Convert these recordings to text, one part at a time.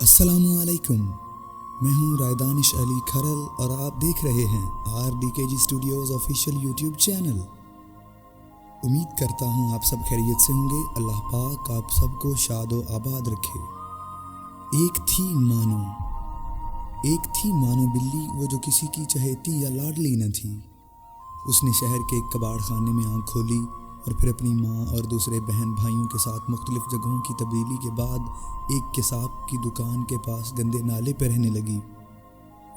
अस्सलामुअलैकुम। मैं हूँ रायदानिश अली खरल और आप देख रहे हैं RDKG Studios official YouTube channel. उम्मीद करता हूँ आप सब खैरियत से होंगे। अल्लाह पाक आप सबको शाद व आबाद रखे। एक थी मानो बिल्ली, वो जो किसी की चहेती या लाडली न थी। उसने शहर के एक कबाड़ खाने में आँख खोली और फिर अपनी माँ और दूसरे बहन भाइयों के साथ मुख्तलिफ जगहों की तब्दीली के बाद एक किसाब की दुकान के पास गंदे नाले पर रहने लगी।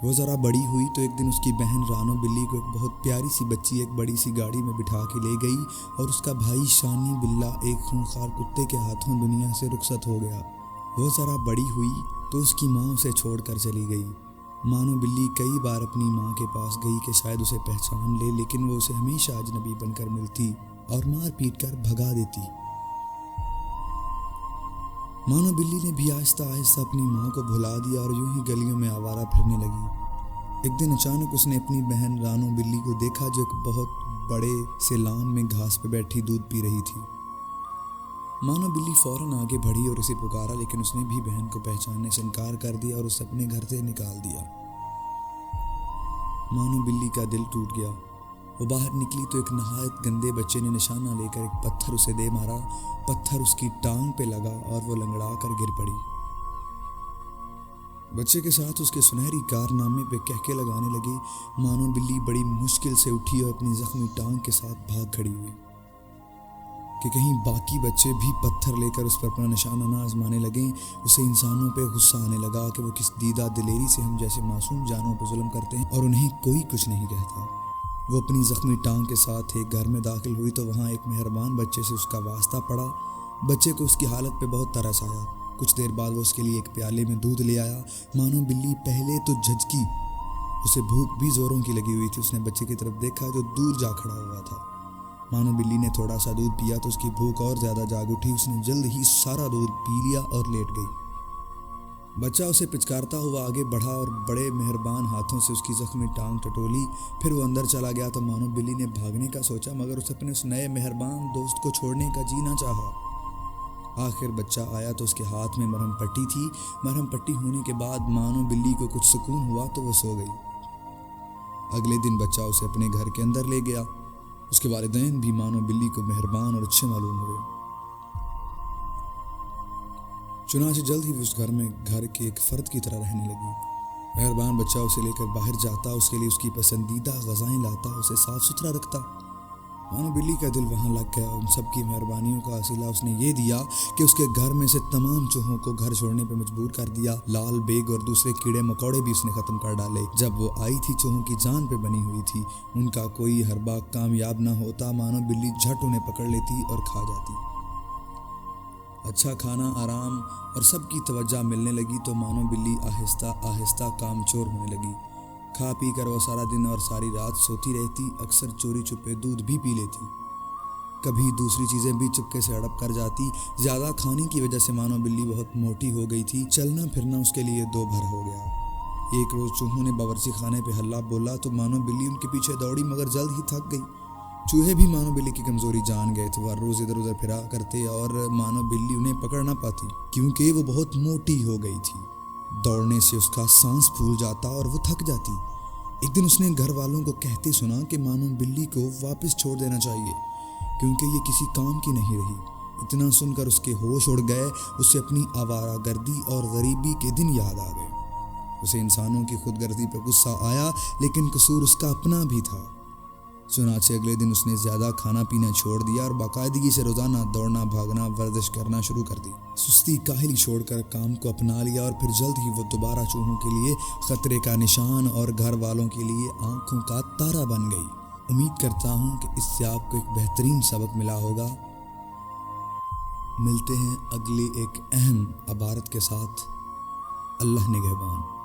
वो ज़रा बड़ी हुई तो एक दिन उसकी बहन रानो बिल्ली को एक बहुत प्यारी सी बच्ची एक बड़ी सी गाड़ी में बिठा के ले गई और उसका भाई शानी बिल्ला एक खूंखार कुत्ते के हाथों दुनिया से रुखसत हो गया। वो ज़रा बड़ी हुई तो उसकी माँ उसे छोड़ कर चली गई। मानो बिल्ली कई बार अपनी माँ के पास गई कि शायद उसे पहचान ले, लेकिन वो उसे हमेशा अजनबी बनकर मिलती और मार पीट कर भगा देती। मानो बिल्ली ने भी आहिस्ता आहिस्ता अपनी माँ को भुला दिया और यूं ही गलियों में आवारा फिरने लगी। एक दिन अचानक उसने अपनी बहन रानो बिल्ली को देखा जो एक बहुत बड़े से लान में घास पे बैठी दूध पी रही थी। मानो बिल्ली फौरन आगे बढ़ी और उसे पुकारा, लेकिन उसने भी बहन को पहचानने से इनकार कर दिया और उसे अपने घर से निकाल दिया। मानो बिल्ली का दिल टूट गया। वो बाहर निकली तो एक नहायत गंदे बच्चे ने निशाना लेकर एक पत्थर उसे दे मारा। पत्थर उसकी टांग पे लगा और वो लंगड़ा कर गिर पड़ी। बच्चे के साथ उसके सुनहरी कारनामे पे कहके लगाने लगी। मानो बिल्ली बड़ी मुश्किल से उठी और अपनी जख्मी टांग के साथ भाग खड़ी हुई कि कहीं बाकी बच्चे भी पत्थर लेकर उस पर अपना निशाना ना आजमाने लगें। उसे इंसानों पे गुस्सा आने लगा कि वो किस दीदा दिलेरी से हम जैसे मासूम जानों पर जुल्म करते हैं और उन्हें कोई कुछ नहीं कहता। वो अपनी जख्मी टांग के साथ एक घर में दाखिल हुई तो वहाँ एक मेहरबान बच्चे से उसका वास्ता पड़ा। बच्चे को उसकी हालत पे बहुत तरस आया। कुछ देर बाद वो उसके लिए एक प्याले में दूध ले आया। मानो बिल्ली पहले तो झिझकी, उसे भूख भी जोरों की लगी हुई थी। उसने बच्चे की तरफ देखा जो दूर जा खड़ा हुआ था। मानो बिल्ली ने थोड़ा सा दूध पिया तो उसकी भूख और ज़्यादा जाग उठी। उसने जल्द ही सारा दूध पी लिया और लेट गई। बच्चा उसे पिचकारता हुआ आगे बढ़ा और बड़े मेहरबान हाथों से उसकी जख्मी टांग टटोली। फिर वो अंदर चला गया तो मानो बिल्ली ने भागने का सोचा, मगर उसे अपने उस नए मेहरबान दोस्त को छोड़ने का जी ना चाहा। आखिर बच्चा आया तो उसके हाथ में मरहम पट्टी थी। मरहम पट्टी होने के बाद मानो बिल्ली को कुछ सुकून हुआ तो वो सो गई। अगले दिन बच्चा उसे अपने घर के अंदर ले गया। उसके वालिदैन भी मानो बिल्ली को मेहरबान और अच्छे मालूम हुए। चुनांचे जल्द ही उस घर में घर के एक फ़र्द की तरह रहने लगी। मेहरबान बच्चा उसे लेकर बाहर जाता, उसके लिए उसकी पसंदीदा ग़िज़ाएं लाता, उसे साफ़ सुथरा रखता। मानो बिल्ली का दिल वहाँ लग गया। उन सब की मेहरबानियों का असीला उसने ये दिया कि उसके घर में से तमाम चूहों को घर छोड़ने पर मजबूर कर दिया। लाल बेग और दूसरे कीड़े मकोड़े भी उसने ख़त्म कर डाले। जब वो आई थी चूहों की जान पे बनी हुई थी। उनका कोई हरबा कामयाब न होता। मानो बिल्ली झट उन्हें पकड़ लेती और खा जाती। अच्छा खाना, आराम और सबकी तवज्जो मिलने लगी तो मानो बिल्ली आहिस्ता आहिस्ता कामचोर होने लगी। खा पी कर वो सारा दिन और सारी रात सोती रहती। अक्सर चोरी छुपे दूध भी पी लेती। कभी दूसरी चीज़ें भी चुपके से हड़प कर जाती। ज़्यादा खाने की वजह से मानो बिल्ली बहुत मोटी हो गई थी। चलना फिरना उसके लिए दो भर हो गया। एक रोज़ चूहों ने बावर्ची खाने पे हल्ला बोला तो मानो बिल्ली उनके पीछे दौड़ी, मगर जल्द ही थक गई। चूहे भी मानो बिल्ली की कमज़ोरी जान गए थे। वह रोज़ इधर उधर फिरा करते और मानो बिल्ली उन्हें पकड़ ना पाती क्योंकि वो बहुत मोटी हो गई थी। दौड़ने से उसका सांस फूल जाता और वो थक जाती। एक दिन उसने घर वालों को कहते सुना कि मानो बिल्ली को वापस छोड़ देना चाहिए क्योंकि ये किसी काम की नहीं रही। इतना सुनकर उसके होश उड़ गए। उसे अपनी आवारागर्दी और गरीबी के दिन याद आ गए। उसे इंसानों की खुदगर्दी पर गुस्सा आया, लेकिन कसूर उसका अपना भी था। चुनांचे अगले दिन उसने ज़्यादा खाना पीना छोड़ दिया और बाकायदगी से रोज़ाना दौड़ना भागना वर्जिश करना शुरू कर दी। सुस्ती काहिली छोड़कर काम को अपना लिया और फिर जल्द ही वो दोबारा चूहों के लिए ख़तरे का निशान और घर वालों के लिए आंखों का तारा बन गई। उम्मीद करता हूँ कि इससे आपको एक बेहतरीन सबक मिला होगा। मिलते हैं अगली एक अहम इबारत के साथ। अल्लाह निगहबान।